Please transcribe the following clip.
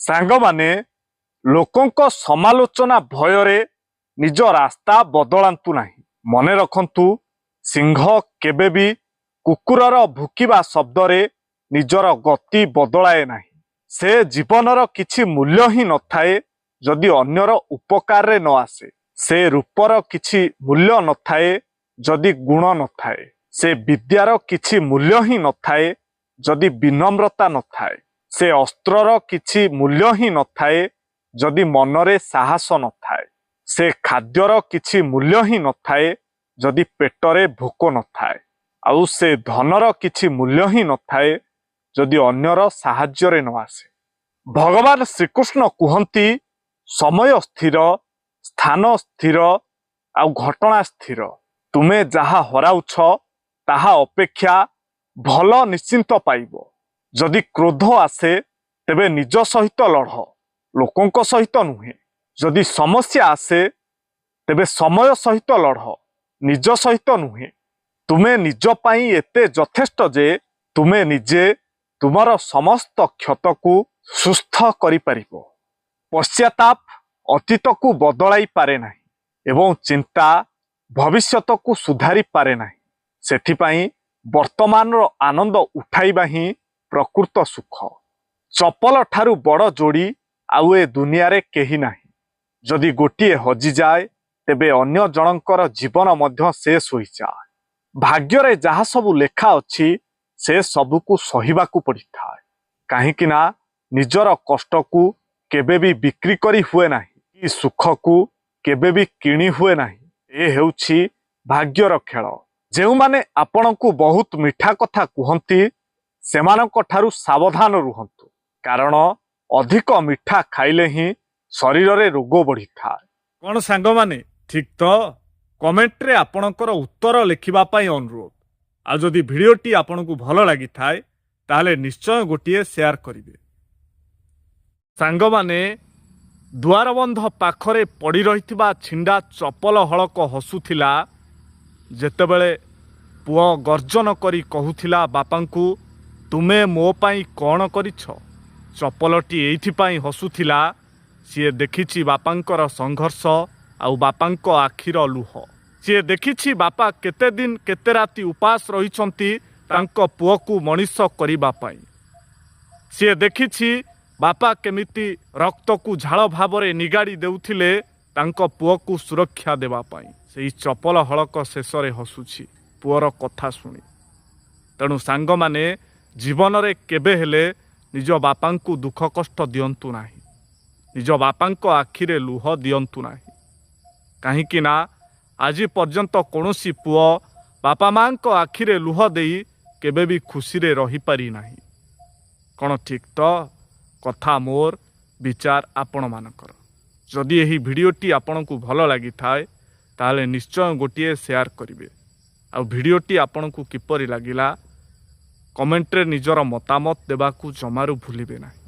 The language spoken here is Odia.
ସାଙ୍ଗମାନେ ଲୋକଙ୍କ ସମାଲୋଚନା ଭୟରେ ନିଜ ରାସ୍ତା ବଦଳାନ୍ତୁ ନାହିଁ। ମନେ ରଖନ୍ତୁ, ସିଂହ କେବେ ବି କୁକୁରର ଭୁକିବା ଶବ୍ଦରେ ନିଜର ଗତି ବଦଳାଏ ନାହିଁ। ସେ ଜୀବନର କିଛି ମୂଲ୍ୟ ହିଁ ନଥାଏ ଯଦି ଅନ୍ୟର ଉପକାରରେ ନ ଆସେ। ସେ ରୂପର କିଛି ମୂଲ୍ୟ ନଥାଏ ଯଦି ଗୁଣ ନଥାଏ। ସେ ବିଦ୍ୟାର କିଛି ମୂଲ୍ୟ ହିଁ ନଥାଏ ଯଦି ବିନମ୍ରତା ନଥାଏ। ସେ ଅସ୍ତ୍ରର କିଛି ମୂଲ୍ୟ ହିଁ ନଥାଏ ଯଦି ମନରେ ସାହସ ନଥାଏ। ସେ ଖାଦ୍ୟର କିଛି ମୂଲ୍ୟ ହିଁ ନଥାଏ ଯଦି ପେଟରେ ଭୋକ ନଥାଏ। ଆଉ ସେ ଧନର କିଛି ମୂଲ୍ୟ ହିଁ ନଥାଏ ଯଦି ଅନ୍ୟର ସାହାଯ୍ୟରେ ନ ଆସେ। ଭଗବାନ ଶ୍ରୀକୃଷ୍ଣ କୁହନ୍ତି, ସମୟ ସ୍ଥିର, ସ୍ଥାନ ସ୍ଥିର, ଆଉ ଘଟଣା ସ୍ଥିର। ତୁମେ ଯାହା ହରାଉଛ ତାହା ଅପେକ୍ଷା ଭଲ ନିଶ୍ଚିନ୍ତ ପାଇବ। ଯଦି କ୍ରୋଧ ଆସେ ତେବେ ନିଜ ସହିତ ଲଢ଼, ଲୋକଙ୍କ ସହିତ ନୁହେଁ। ଯଦି ସମସ୍ୟା ଆସେ ତେବେ ସମୟ ସହିତ ଲଢ଼, ନିଜ ସହିତ ନୁହେଁ। ତୁମେ ନିଜ ପାଇଁ ଏତେ ଯଥେଷ୍ଟ ଯେ ତୁମେ ନିଜେ ତୁମର ସମସ୍ତ କ୍ଷତକୁ ସୁସ୍ଥ କରିପାରିବ। ପଶ୍ଚାତାପ ଅତୀତକୁ ବଦଳାଇ ପାରେ ନାହିଁ ଏବଂ ଚିନ୍ତା ଭବିଷ୍ୟତକୁ ସୁଧାରି ପାରେ ନାହିଁ। ସେଥିପାଇଁ ବର୍ତ୍ତମାନର ଆନନ୍ଦ ଉଠାଇବା ହିଁ ପ୍ରକୃତ ସୁଖ। ଚପଲ ଠାରୁ ବଡ଼ ଯୋଡ଼ି ଆଉ ଏ ଦୁନିଆରେ କେହି ନାହିଁ। ଯଦି ଗୋଟିଏ ହଜିଯାଏ ତେବେ ଅନ୍ୟ ଜଣଙ୍କର ଜୀବନ ମଧ୍ୟ ଶେଷ ହୋଇଯାଏ। ଭାଗ୍ୟରେ ଯାହା ସବୁ ଲେଖା ଅଛି ସେ ସବୁକୁ ସହିବାକୁ ପଡ଼ିଥାଏ। କାହିଁକି ନା ନିଜର କଷ୍ଟକୁ କେବେ ବି ବିକ୍ରି କରି ହୁଏ ନାହିଁ, କି ସୁଖକୁ କେବେ ବି କିଣି ହୁଏ ନାହିଁ। ଏ ହେଉଛି ଭାଗ୍ୟର ଖେଳ। ଯେଉଁମାନେ ଆପଣଙ୍କୁ ବହୁତ ମିଠା କଥା କୁହନ୍ତି ସେମାନଙ୍କ ଠାରୁ ସାବଧାନ ରୁହନ୍ତୁ, କାରଣ ଅଧିକ ମିଠା ଖାଇଲେ ହିଁ ଶରୀରରେ ରୋଗ ବଢ଼ିଥାଏ। କ'ଣ ସାଙ୍ଗମାନେ, ଠିକ୍ ତ? କମେଣ୍ଟରେ ଆପଣଙ୍କର ଉତ୍ତର ଲେଖିବା ପାଇଁ ଅନୁରୋଧ। ଆଉ ଯଦି ଭିଡ଼ିଓଟି ଆପଣଙ୍କୁ ଭଲ ଲାଗିଥାଏ ତାହେଲେ ନିଶ୍ଚୟ ଗୋଟିଏ ସେୟାର କରିବେ। ସାଙ୍ଗମାନେ, ଦୁଆରବନ୍ଧ ପାଖରେ ପଡ଼ି ରହିଥିବା ଛିଣ୍ଡା ଚପଲ ହଳକ ହସୁଥିଲା ଯେତେବେଳେ ପୁଅ ଗର୍ଜନ କରି କହୁଥିଲା ବାପାଙ୍କୁ, ତୁମେ ମୋ ପାଇଁ କ'ଣ କରିଛ? ଚପଲଟି ଏଇଥିପାଇଁ ହସୁଥିଲା, ସିଏ ଦେଖିଛି ବାପାଙ୍କର ସଂଘର୍ଷ ଆଉ ବାପାଙ୍କ ଆଖିର ଲୁହ। ସିଏ ଦେଖିଛି ବାପା କେତେ ଦିନ କେତେ ରାତି ଉପାସ ରହିଛନ୍ତି ତାଙ୍କ ପୁଅକୁ ମଣିଷ କରିବା ପାଇଁ। ସିଏ ଦେଖିଛି ବାପା କେମିତି ରକ୍ତକୁ ଝାଳ ଭାବରେ ନିଗାଡ଼ି ଦେଉଥିଲେ ତାଙ୍କ ପୁଅକୁ ସୁରକ୍ଷା ଦେବା ପାଇଁ। ସେଇ ଚପଲ ହଳକ ଶେଷରେ ହସୁଛି ପୁଅର କଥା ଶୁଣି। ତେଣୁ ସାଙ୍ଗମାନେ, ଜୀବନରେ କେବେ ହେଲେ ନିଜ ବାପାଙ୍କୁ ଦୁଃଖ କଷ୍ଟ ଦିଅନ୍ତୁ ନାହିଁ। ନିଜ ବାପାଙ୍କ ଆଖିରେ ଲୁହ ଦିଅନ୍ତୁ ନାହିଁ। କାହିଁକି ନା ଆଜି ପର୍ଯ୍ୟନ୍ତ କୌଣସି ପୁଅ ବାପା ମାଙ୍କ ଆଖିରେ ଲୁହ ଦେଇ କେବେ ବି ଖୁସିରେ ରହିପାରି ନାହିଁ। କ'ଣ ଠିକ୍ ତ? କଥା ମୋର, ବିଚାର ଆପଣମାନଙ୍କର। ଯଦି ଏହି ଭିଡ଼ିଓଟି ଆପଣଙ୍କୁ ଭଲ ଲାଗିଥାଏ ତାହେଲେ ନିଶ୍ଚୟ ଗୋଟିଏ ସେୟାର କରିବେ। ଆଉ ଭିଡ଼ିଓଟି ଆପଣଙ୍କୁ କିପରି ଲାଗିଲା କମେଣ୍ଟରେ ନିଜର ମତାମତ ଦେବାକୁ ଜମାରୁ ଭୁଲିବେ ନାହିଁ।